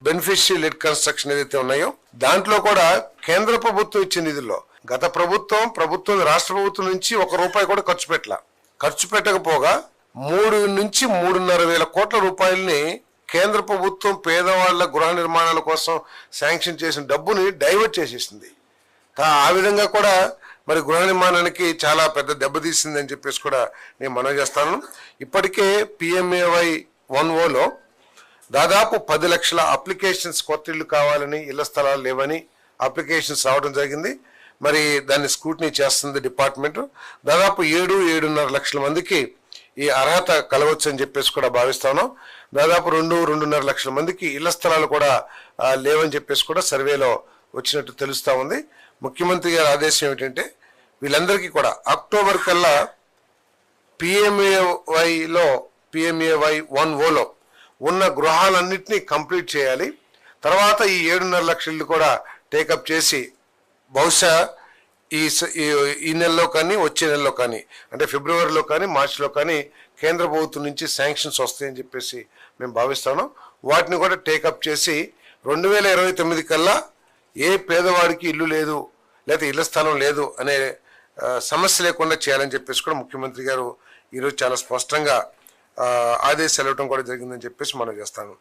Beneficiary lead construction ఏదైతే ఉన్నాయో దాంట్లో కూడా కేంద్ర ప్రభుత్వం ఇచ్చే నిధుల్లో గత ప్రభుత్వం రాష్ట్ర ప్రభుత్వం నుంచి ₹1 కూడా ఖర్చు పెట్టకపోగా 3 నుంచి 3.5 వేల కోట్ల రూపాయలని కేంద్ర ప్రభుత్వం పేదవాళ్ల గృహ నిర్మాణాల కోసం శాంక్షన్ చేసిన డబ్బుని డైవర్ట్ చేసేసింది. ఆ విధంగా కూడా మరి గృహ నిర్మాణానికి చాలా పెద్ద దెబ్బతీసింది అని చెప్పేసి కూడా నేను మనవి చేస్తాను. ఇప్పటికే PMAY 1O దాదాపు 10 లక్షల అప్లికేషన్స్ కొత్త ఇళ్ళు కావాలని, ఇళ్ల స్థలాలు లేవని అప్లికేషన్స్ రావడం జరిగింది. మరి దాన్ని స్క్రూటినీ చేస్తుంది డిపార్ట్మెంట్. దాదాపు 7-7.5 లక్షల మందికి ఈ అర్హత కలవచ్చు అని చెప్పేసి కూడా భావిస్తాను. దాదాపు 2-2.5 లక్షల మందికి ఇళ్ల స్థలాలు కూడా లేవని చెప్పేసి కూడా సర్వేలో వచ్చినట్టు తెలుస్తూ ఉంది. ముఖ్యమంత్రి గారి ఆదేశం ఏమిటంటే వీళ్ళందరికీ కూడా అక్టోబర్ కల్లా PMAY 1O ఉన్న గృహాలన్నింటినీ కంప్లీట్ చేయాలి. తర్వాత ఈ 7.5 లక్షలు కూడా టేకప్ చేసి బహుశా ఈ నెలలో కానీ వచ్చే నెలలో కానీ అంటే ఫిబ్రవరిలో కానీ మార్చిలో కానీ కేంద్ర ప్రభుత్వం నుంచి శాంక్షన్స్ వస్తాయని చెప్పేసి మేము భావిస్తాను. వాటిని కూడా టేకప్ చేసి 2029 కల్లా ఏ పేదవాడికి ఇల్లు లేదు లేదా ఇళ్ల స్థలం లేదు అనే సమస్య లేకుండా చేయాలని చెప్పేసి కూడా ముఖ్యమంత్రి గారు ఈరోజు చాలా స్పష్టంగా ఆదేశాలు ఇవ్వడం కూడా జరిగిందని చెప్పేసి మనం చేస్తాను.